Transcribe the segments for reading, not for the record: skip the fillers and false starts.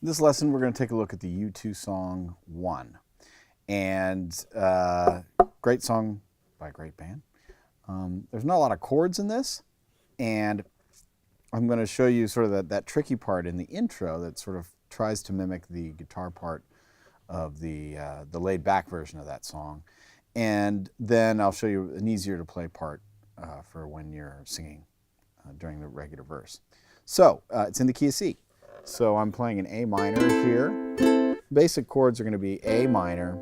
In this lesson, we're going to take a look at the U2 song 1. And great song by a great band. There's not a lot of chords in this, and I'm going to show you sort of that tricky part in the intro that sort of tries to mimic the guitar part of the laid-back version of that song. And then I'll show you an easier to play part for when you're singing during the regular verse. So it's in the key of C. So I'm playing an A minor here. Basic chords are going to be A minor,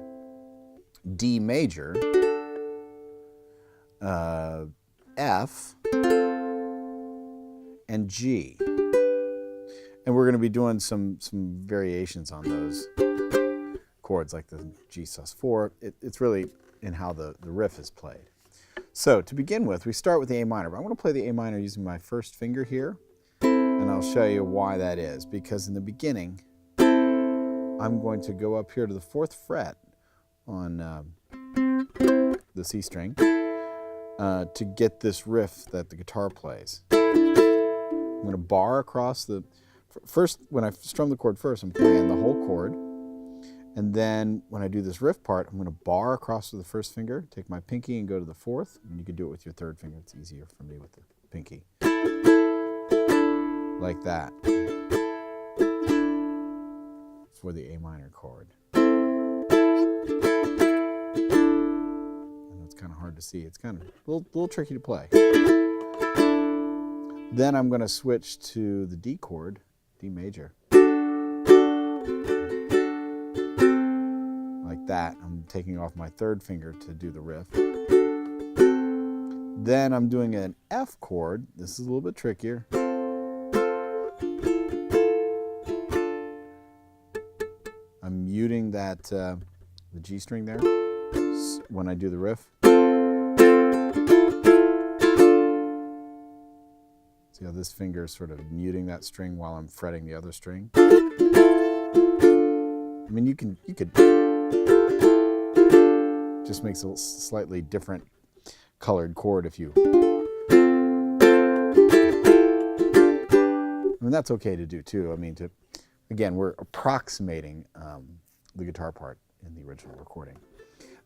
D major, F, and G. And we're going to be doing some variations on those chords, like the G sus4. It's really in how the riff is played. So to begin with, we start with the A minor. But I'm going to play the A minor using my first finger here, and I'll show you why that is. Because in the beginning, I'm going to go up here to the 4th fret on the C string to get this riff that the guitar plays. I'm going to bar across the... First, when I strum the chord first, I'm playing the whole chord. And then when I do this riff part, I'm going to bar across with the first finger, take my pinky and go to the 4th. And you can do it with your 3rd finger. It's easier for me with the pinky. Like that. For the A minor chord. I know it's kind of hard to see. It's kind of a little tricky to play. Then I'm going to switch to the D chord, D major. Like that. I'm taking off my 3rd finger to do the riff. Then I'm doing an F chord. This is a little bit trickier. I'm muting that the G string there when I do the riff. See how this finger is sort of muting that string while I'm fretting the other string? I mean, you could just makes a slightly different colored chord if you... I mean, that's okay to do too. I mean, again, we're approximating the guitar part in the original recording.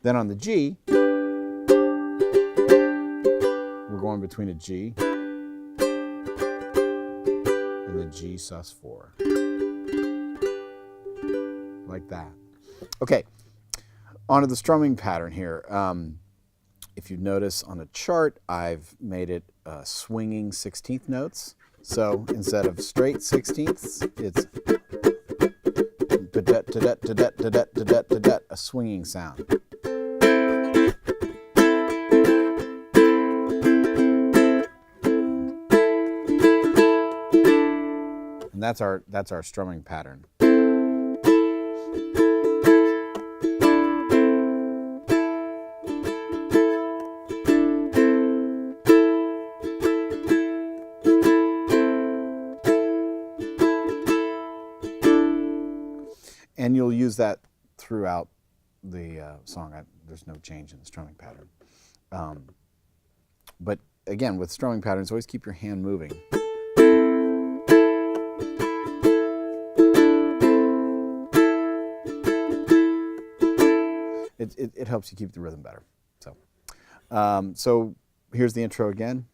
Then on the G, we're going between a G and the G sus4. Like that. Okay, on to the strumming pattern here. If you notice on the chart, I've made it swinging 16th notes. So instead of straight 16ths, it's a swinging sound. And that's our strumming pattern. And you'll use that throughout the song. There's no change in the strumming pattern. But again, with strumming patterns, always keep your hand moving. It helps you keep the rhythm better. So here's the intro again.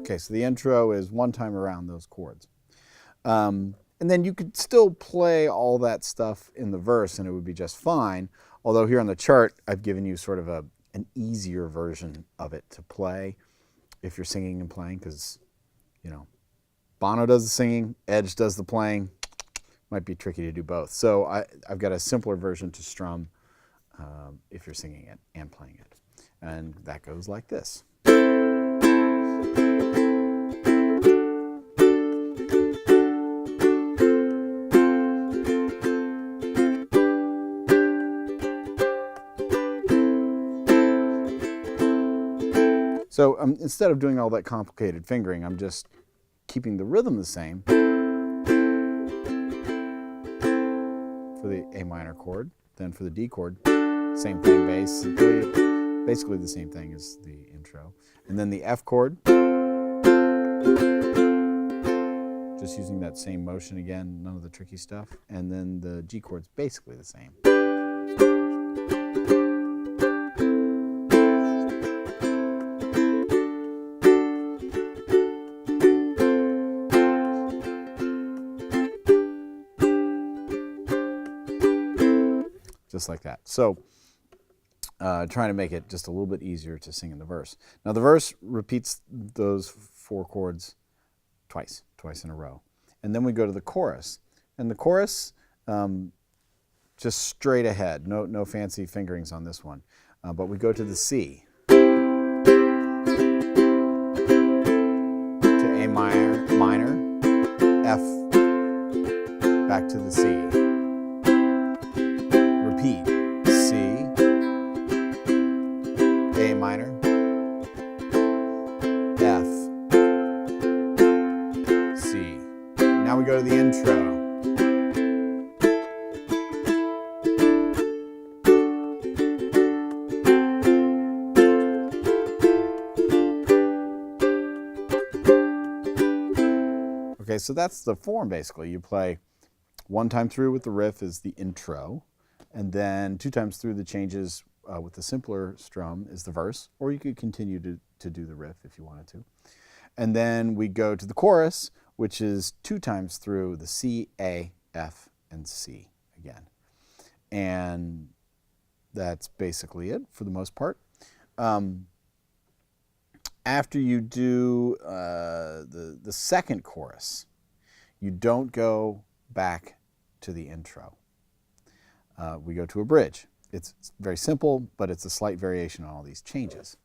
Okay, so the intro is one time around those chords. And then you could still play all that stuff in the verse and it would be just fine. Although here on the chart, I've given you sort of an easier version of it to play if you're singing and playing, because, you know, Bono does the singing, Edge does the playing. Might be tricky to do both. So I've got a simpler version to strum if you're singing it and playing it. And that goes like this. So instead of doing all that complicated fingering, I'm just keeping the rhythm the same for the A minor chord. Then for the D chord, same thing, basically the same thing as the intro. And then the F chord, just using that same motion again, none of the tricky stuff. And then the G chord's basically the same. Just like that. So trying to make it just a little bit easier to sing in the verse. Now the verse repeats those 4 chords twice in a row. And then we go to the chorus. And the chorus, just straight ahead, no fancy fingerings on this one. But we go to the C, to A minor, F, back to the C. Repeat, C, A minor, F, C. Now we go to the intro. Okay, so that's the form basically. You play 1 time through with the riff is the intro, and then 2 times through the changes with the simpler strum is the verse, or you could continue to do the riff if you wanted to. And then we go to the chorus, which is 2 times through the C, A, F, and C again. And that's basically it for the most part. After you do the second chorus, you don't go back to the intro. We go to a bridge. It's very simple, but it's a slight variation on all these changes.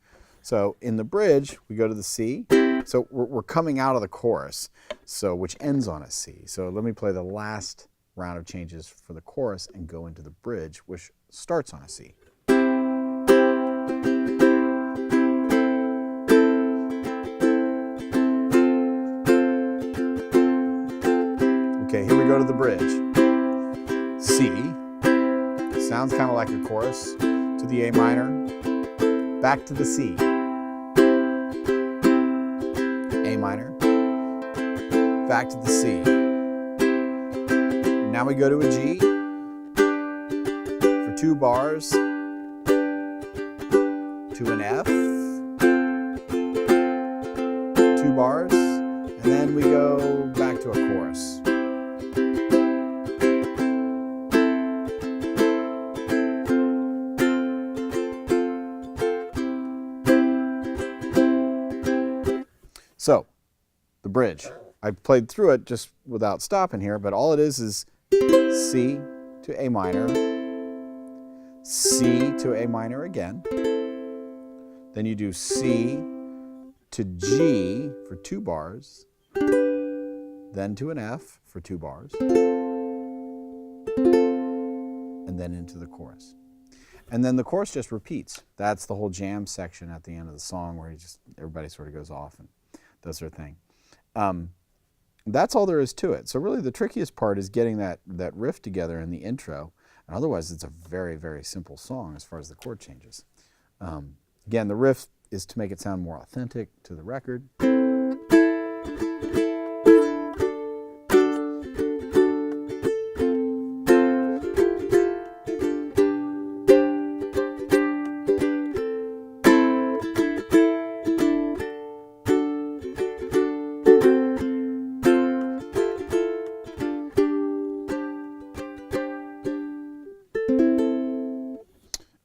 So in the bridge, we go to the C. So we're coming out of the chorus, so which ends on a C. So let me play the last round of changes for the chorus and go into the bridge, which starts on a C. Okay, here we go to the bridge. C, sounds kind of like a chorus, to the A minor, back to the C, A minor, back to the C. Now we go to a G for 2 bars, to an F, 2 bars, and then we go back to a chorus. So, the bridge. I played through it just without stopping here, but all it is C to A minor, C to A minor again. Then you do C to G for 2 bars, then to an F for 2 bars, and then into the chorus. And then the chorus just repeats. That's the whole jam section at the end of the song where everybody sort of goes off and does their thing. That's all there is to it. So really the trickiest part is getting that riff together in the intro. And otherwise it's a very, very simple song as far as the chord changes. Again, the riff is to make it sound more authentic to the record.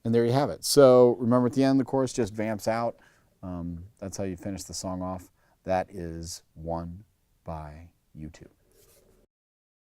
And there you have it. So remember at the end, the chorus just vamps out. That's how you finish the song off. That is One by U2.